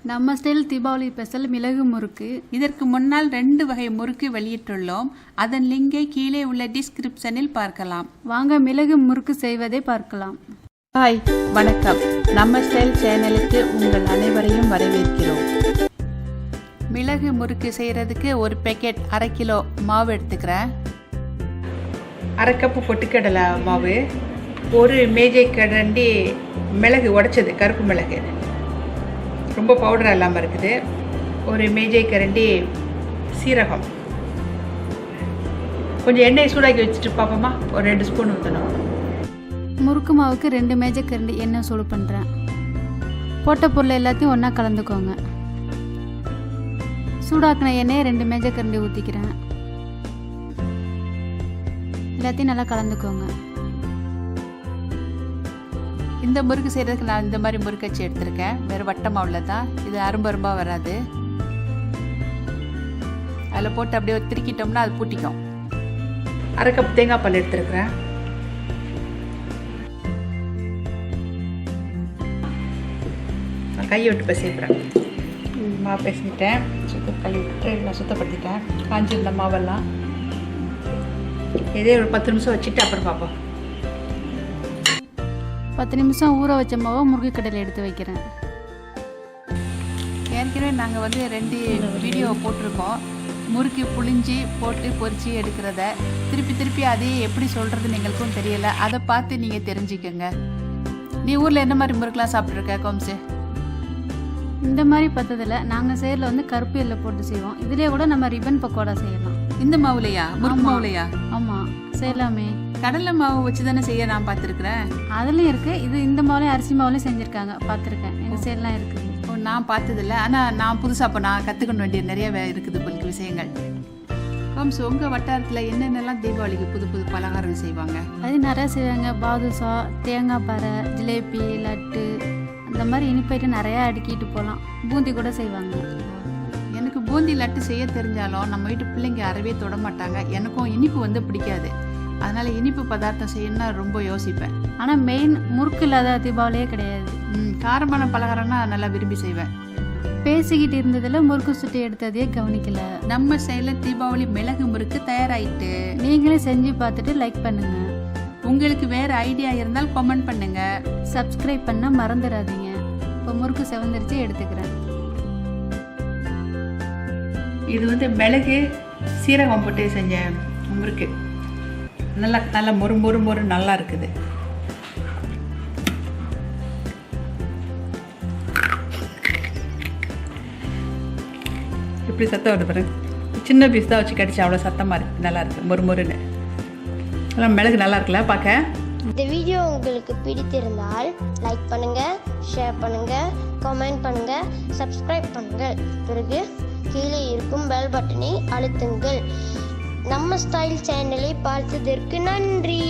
நம்ம style Deepavali special மிளகு முறுக்கு. இதற்கு முன்னால் 2 வகை முறுக்கு வெளியிட்டுள்ளோம். அதன் லிங்கை கீழே உள்ள டிஸ்கிரிப்ஷனில் பார்க்கலாம். வாங்க மிளகு முறுக்கு செய்வதை பார்க்கலாம். ஹாய், வணக்கம். நம்ம ஸ்டைல் சேனலுக்கு உங்கள் அனைவரையும் வரவேற்கிறோம். மிளகு முறுக்கு செய்கிறதுக்கு ஒரு பேக்கெட் 1/2 கிலோ மாவு எடுத்துக்கிறேன். 1/2 கப்பு பொட்டுக்கடலை மாவு, ஒரு மேஜை கரண்டி மிளகு உடைச்சது, கருப்பு மிளகு, ரொம்ப பவுடராக இல்லாமல் இருக்குது, ஒரு மேஜை கரண்டி சீரகம், கொஞ்சம் எண்ணெய் சூடாக்கி வச்சுட்டு பார்ப்போமா, ஒரு 2 ஸ்பூன் ஊற்றணும். முறுக்கு மாவுக்கு 2 மேஜை கரண்டி எண்ணெய் சூடு பண்ணுறேன். போட்ட பொருள் எல்லாத்தையும் ஒன்றா கலந்துக்கோங்க. சூடாக்கின எண்ணெயை 2 மேஜை கரண்டி ஊற்றிக்கிறேன். எல்லாத்தையும் நல்லா கலந்துக்கோங்க. இந்த முறுக்கு செய்கிறதுக்கு நான் இந்த மாதிரி முறுக்கச்சி எடுத்திருக்கேன். வேறு வட்டமாக உள்ளதான், இது அரும்பரும்பாக வராது. அதில் போட்டு அப்படியே திருக்கிட்டோம்னா அது பூட்டிக்கும். 1/2 கப் தேங்காய் பால் எடுத்துருக்கிறேன். நான் கையை விட்டு பிசைக்கிறேன். மாவு பிசைஞ்சிட்டேன், கழுவி விட்டு எல்லாம் சுத்தப்படுத்திட்டேன். காஞ்சிருந்த மாவெல்லாம் இதே ஒரு 10 நிமிஷம் வச்சுட்டு அப்புறம் பார்ப்போம். 10 நிமிஷம் ஊற வச்ச மாவை முறுக்கு கடையில் எடுத்து வைக்கிறேன். ஏற்கனவே நாங்கள் 2 வீடியோ போட்டிருக்கோம். முறுக்கு புளிஞ்சி போட்டு பொரிச்சு எடுக்கிறத திருப்பி அதே எப்படி சொல்கிறதுன்னு எங்களுக்கும் தெரியலை. அதை பார்த்து நீங்கள் தெரிஞ்சுக்கோங்க. நீ ஊரில் என்ன மாதிரி முறுக்கெலாம் சாப்பிட்ருக்க கோம்ஸு? இந்த மாதிரி பார்த்ததில்ல. நாங்கள் செய்யறதுல கருப்பு எல்லை போட்டு செய்வோம். இதுலேயே கூட நம்ம ரிப்பன் பக்கோடா செய்யலாம். இந்த மாவுலையா? முறுக்கு மாவுலையா? ஆமாம், செய்யலாமே. கடலை மாவு வச்சு தானே செய்ய நான் பார்த்துருக்குறேன். அதுலேயும் இருக்குது. இது இந்த மாவுலையும் அரிசி மாவுலையும் செஞ்சுருக்காங்க, பார்த்துருக்கேன். எங்கள் சைட்லாம் இருக்குது. நான் பார்த்ததில்ல, ஆனால் நான் புதுசாக இப்போ நான் கற்றுக்கணும் வேண்டிய நிறைய இருக்குது உங்களுக்கு விஷயங்கள். கோம்ஸ், உங்கள் வட்டாரத்தில் என்னென்னலாம் தீபாவளிக்கு புது பலகாரம் செய்வாங்க? அது நிறையா செய்வாங்க. பாதுஷா, தேங்காய் பாறை, ஜிலேபி, லட்டு, அந்த மாதிரி இனிப்பைட்டு நிறையா அடுக்கிட்டு போகலாம். பூந்தி கூட செய்வாங்க. எனக்கு பூந்தி லட்டு செய்ய தெரிஞ்சாலும் நம்ம வீட்டு பிள்ளைங்க அறவே தொட மாட்டாங்க. எனக்கும் இனிப்பு பிடிக்காது. அதனால் இனிப்பு பதார்த்தம் செய்யணும்னா ரொம்ப யோசிப்பேன். ஆனால் மெயின் முறுக்கு இல்லாத தீபாவளியே கிடையாது. காரமான பலகாரம்னா நல்லா விரும்பி செய்வேன். பேசிக்கிட்டு இருந்ததில் முறுக்கு சுட்டி எடுத்ததையே கவனிக்கல. நம்ம சைடில் தீபாவளி மிளகு முறுக்கு தயாராகிட்டு. நீங்களே செஞ்சு பார்த்துட்டு லைக் பண்ணுங்க. உங்களுக்கு வேறு ஐடியா இருந்தால் கமெண்ட் பண்ணுங்க. சப்ஸ்கிரைப் பண்ண மறந்துடாதீங்க. இப்போ முறுக்கு செவந்திரிச்சு எடுத்துக்கிறேன். இது மிளகு சீரகம் போட்டு செஞ்ச முறுக்கு. நல்லா மொறு நல்லா இருக்குது. இப்படி சத்தம் வருது பாருங்க. சின்ன பீஸ் தான் வச்சு கடிச்சு அவ்வளோ சத்தமாக இருக்குது. நல்லா இருக்குது, மொறுன்னு. எல்லாம் மிளகு நல்லா இருக்குல்ல பார்க்க. இந்த வீடியோ உங்களுக்கு பிடித்திருந்தால் லைக் பண்ணுங்க, ஷேர் பண்ணுங்க, கமெண்ட் பண்ணுங்க, சப்ஸ்கிரைப் பண்ணுங்க. பிறகு கீழே இருக்கும் பெல் பட்டனை அழுத்துங்கள். நம்ம ஸ்டைல் சேனலை பார்த்ததற்கு நன்றி.